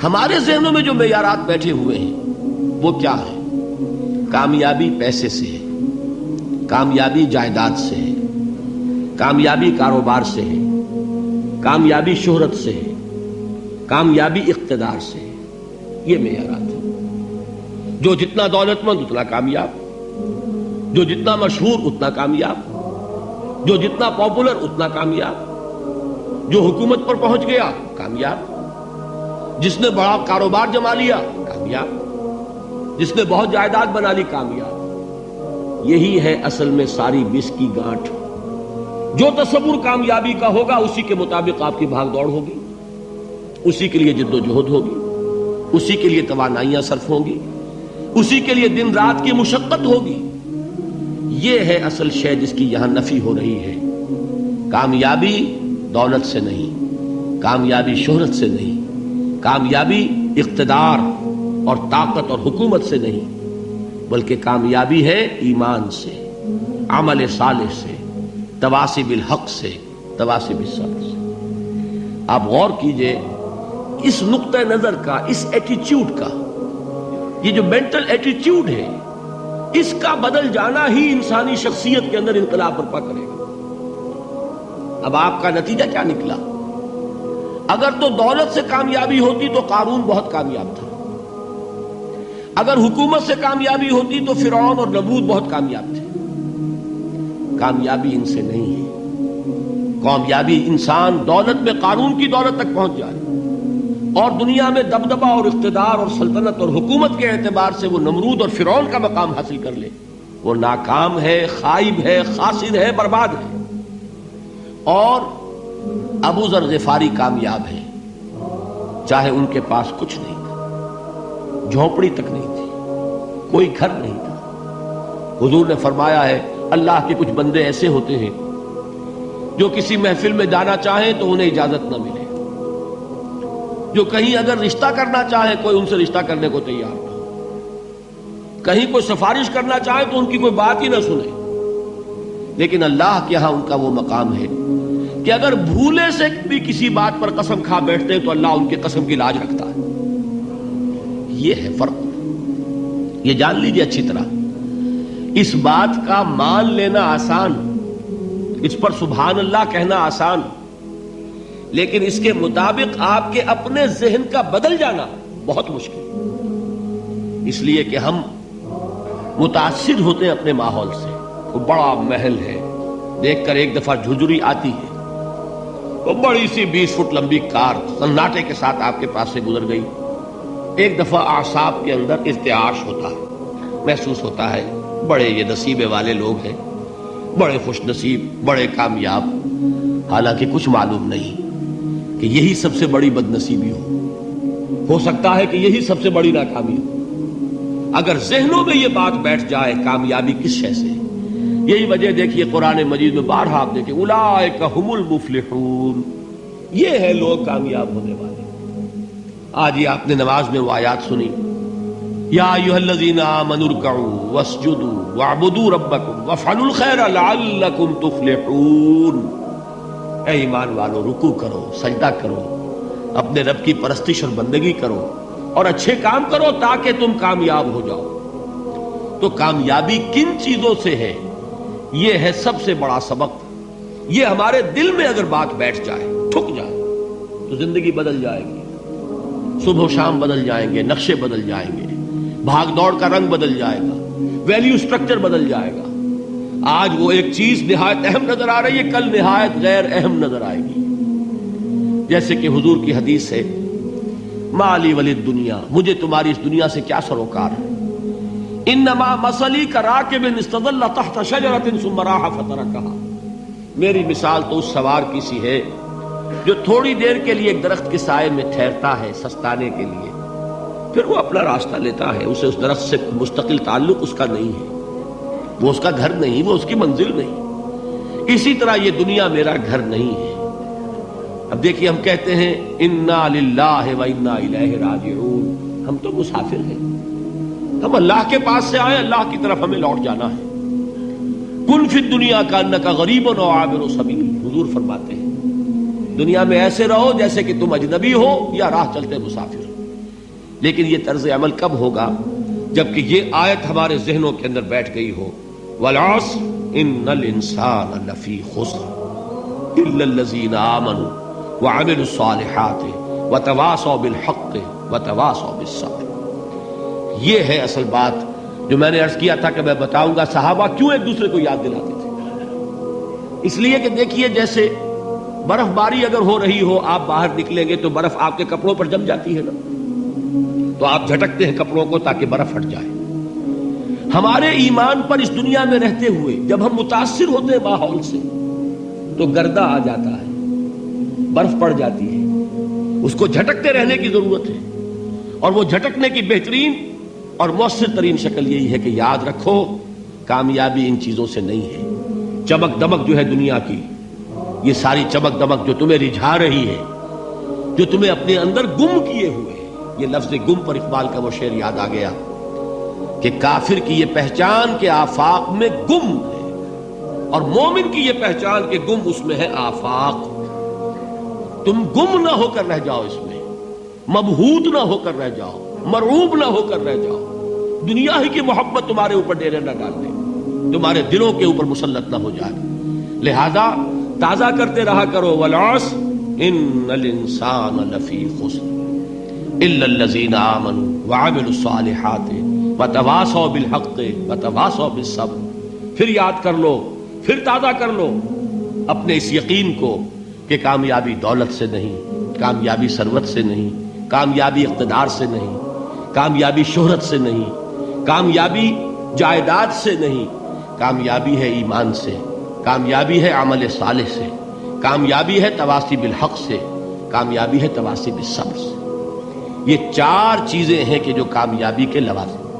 ہمارے ذہنوں میں جو معیارات بیٹھے ہوئے ہیں وہ کیا ہے؟ کامیابی پیسے سے ہے، کامیابی جائیداد سے ہے، کامیابی کاروبار سے ہے، کامیابی شہرت سے ہے، کامیابی اقتدار سے ہے. یہ معیارات ہیں. جو جتنا دولت مند اتنا کامیاب، جو جتنا مشہور اتنا کامیاب، جو جتنا پاپولر اتنا کامیاب، جو حکومت پر پہنچ گیا کامیاب، جس نے بڑا کاروبار جما لیا کامیاب، جس نے بہت جائیداد بنا لی کامیاب. یہی ہے اصل میں ساری بس کی گانٹھ. جو تصور کامیابی کا ہوگا اسی کے مطابق آپ کی بھاگ دوڑ ہوگی، اسی کے لیے جد و جہد ہوگی، اسی کے لیے توانائیاں صرف ہوں گی، اسی کے لیے دن رات کی مشقت ہوگی. یہ ہے اصل شے جس کی یہاں نفی ہو رہی ہے. کامیابی دولت سے نہیں، کامیابی شہرت سے نہیں، کامیابی اقتدار اور طاقت اور حکومت سے نہیں، بلکہ کامیابی ہے ایمان سے، عمل صالح سے، تواصی بالحق سے، تواصی بالصبر سے. آپ غور کیجئے اس نقطہ نظر کا، اس ایٹیچیوڈ کا، یہ جو مینٹل ایٹیچیوڈ ہے اس کا بدل جانا ہی انسانی شخصیت کے اندر انقلاب برپا کرے گا. اب آپ کا نتیجہ کیا نکلا؟ اگر تو دولت سے کامیابی ہوتی تو قارون بہت کامیاب تھا، اگر حکومت سے کامیابی ہوتی تو فرعون اور نمرود بہت کامیاب تھے. کامیابی ان سے نہیں ہے. کامیابی انسان دولت میں قارون کی دولت تک پہنچ جائے اور دنیا میں دبدبہ اور اقتدار اور سلطنت اور حکومت کے اعتبار سے وہ نمرود اور فرعون کا مقام حاصل کر لے، وہ ناکام ہے، خائب ہے، خاسر ہے، برباد ہے. اور ابو ذر غفاری کامیاب ہے، چاہے ان کے پاس کچھ نہیں تھا، جھونپڑی تک نہیں تھی، کوئی گھر نہیں تھا. حضور نے فرمایا ہے اللہ کے کچھ بندے ایسے ہوتے ہیں جو کسی محفل میں جانا چاہیں تو انہیں اجازت نہ ملے، جو کہیں اگر رشتہ کرنا چاہے کوئی ان سے رشتہ کرنے کو تیار نہ، کہیں کوئی سفارش کرنا چاہے تو ان کی کوئی بات ہی نہ سنے. لیکن اللہ کے ہاں ان کا وہ مقام ہے کہ اگر بھولے سے بھی کسی بات پر قسم کھا بیٹھتے تو اللہ ان کے قسم کی لاج رکھتا ہے. یہ ہے فرق. یہ جان لیجیے اچھی طرح. اس بات کا مان لینا آسان، اس پر سبحان اللہ کہنا آسان، لیکن اس کے مطابق آپ کے اپنے ذہن کا بدل جانا بہت مشکل. اس لیے کہ ہم متاثر ہوتے ہیں اپنے ماحول سے. وہ بڑا محل ہے، دیکھ کر ایک دفعہ جھجری آتی ہے، وہ بڑی سی 20 فٹ لمبی کار سناٹے کے ساتھ آپ کے پاس سے گزر گئی. ایک دفعہ اعصاب کے اندر ارتعاش ہوتا ہے، محسوس ہوتا ہے بڑے یہ نصیبے والے لوگ ہیں، بڑے خوش نصیب، بڑے کامیاب. حالانکہ کچھ معلوم نہیں کہ یہی سب سے بڑی بد نصیبی ہو سکتا ہے کہ یہی سب سے بڑی ناکامی ہو. اگر ذہنوں میں یہ بات بیٹھ جائے کامیابی کس شے سے. یہی وجہ دیکھیے قرآن مجید میں بارہا آپ دیکھیں اولئک ھم المفلحون، یہ ہے لوگ کامیاب ہونے والے. آج یہ آپ نے نماز میں وہ آیات سنی، یا ایھا الذین آمنوا ارکعوا واسجدوا واعبدوا ربکم وافعلوا الخیر لعلکم تفلحون. اے ایمان والو، رکوع کرو، سجدہ کرو، اپنے رب کی پرستش اور بندگی کرو اور اچھے کام کرو تاکہ تم کامیاب ہو جاؤ. تو کامیابی کن چیزوں سے ہے؟ یہ ہے سب سے بڑا سبق. یہ ہمارے دل میں اگر بات بیٹھ جائے، ٹھک جائے، تو زندگی بدل جائے گی. صبح و شام بدل جائیں گے، نقشے بدل جائیں گے، بھاگ دوڑ کا رنگ بدل جائے گا، ویلیو سٹرکچر بدل جائے گا. آج وہ ایک چیز نہایت اہم نظر آ رہی ہے، کل نہایت غیر اہم نظر آئے گی. جیسے کہ حضور کی حدیث ہے مالی ولد دنیا، مجھے تمہاری اس دنیا سے کیا سروکار ہے. انما مثلی کراکب استظل تحت شجرۃ ثم راح فترکها، میری مثال تو اس سوار کی سی ہے جو تھوڑی دیر کے لیے ایک درخت کے سائے میں ٹھہرتا ہے سستانے کے لیے، پھر وہ اپنا راستہ لیتا ہے. اسے اس درخت سے مستقل تعلق اس کا نہیں ہے، وہ اس کا گھر نہیں، وہ اس کی منزل نہیں. اسی طرح یہ دنیا میرا گھر نہیں ہے. اب دیکھیے ہم کہتے ہیں انا للہ و انا الیہ راجعون، ہم تو مسافر ہیں، ہم اللہ کے پاس سے آئے، اللہ کی طرف ہمیں لوٹ جانا ہے. کن فی الدنیا کانک غریب و عابر سبیل، حضور فرماتے ہیں دنیا میں ایسے رہو جیسے کہ تم اجنبی ہو یا راہ چلتے مسافر. لیکن یہ طرز عمل کب ہوگا؟ جبکہ یہ آیت ہمارے ذہنوں کے اندر بیٹھ گئی ہو. والعصر ان الانسان لفی خسر الا الذین آمنوا وعملوا الصالحات وتواصوا بالحق وتواصوا بالصبر. یہ ہے اصل بات جو میں نے عرض کیا تھا کہ میں بتاؤں گا صحابہ کیوں ایک دوسرے کو یاد دلاتے تھے. اس لیے کہ دیکھیے جیسے برف باری اگر ہو رہی ہو، آپ باہر نکلیں گے تو برف آپ کے کپڑوں پر جم جاتی ہے نا، تو آپ جھٹکتے ہیں کپڑوں کو تاکہ برف ہٹ جائے. ہمارے ایمان پر اس دنیا میں رہتے ہوئے جب ہم متاثر ہوتے ہیں ماحول سے تو گردہ آ جاتا ہے، برف پڑ جاتی ہے، اس کو جھٹکتے رہنے کی ضرورت ہے. اور وہ جھٹکنے کی بہترین اور مؤثر ترین شکل یہی ہے کہ یاد رکھو کامیابی ان چیزوں سے نہیں ہے. چمک دمک جو ہے دنیا کی، یہ ساری چمک دمک جو تمہیں رجھا رہی ہے، جو تمہیں اپنے اندر گم کیے ہوئے. یہ لفظ گم پر اقبال کا وہ شعر یاد آ گیا کہ کافر کی یہ پہچان کے آفاق میں گم ہے، اور مومن کی یہ پہچان کے گم اس میں ہے آفاق. تم گم نہ ہو کر رہ جاؤ، اس میں مبہوت نہ ہو کر رہ جاؤ، مرعوب نہ ہو کر رہ جاؤ. دنیا ہی کی محبت تمہارے اوپر ڈیرے نہ ڈال دے، تمہارے دلوں کے اوپر مسلط نہ ہو جائے. لہذا تازہ کرتے رہا کرو والعصر ان الانسان لفی خسر الا الذین آمنوا وعملوا الصالحات وتواصوا بالحق وتواصوا بالصبر. پھر یاد کر لو، پھر تازہ کر لو اپنے اس یقین کو کہ کامیابی دولت سے نہیں، کامیابی ثروت سے نہیں، کامیابی اقتدار سے نہیں، کامیابی شہرت سے نہیں، کامیابی جائیداد سے نہیں. کامیابی ہے ایمان سے، کامیابی ہے عمل صالح سے، کامیابی ہے تواصی بالحق سے، کامیابی ہے تواصی بالصبر سے. یہ چار چیزیں ہیں کہ جو کامیابی کے لوازم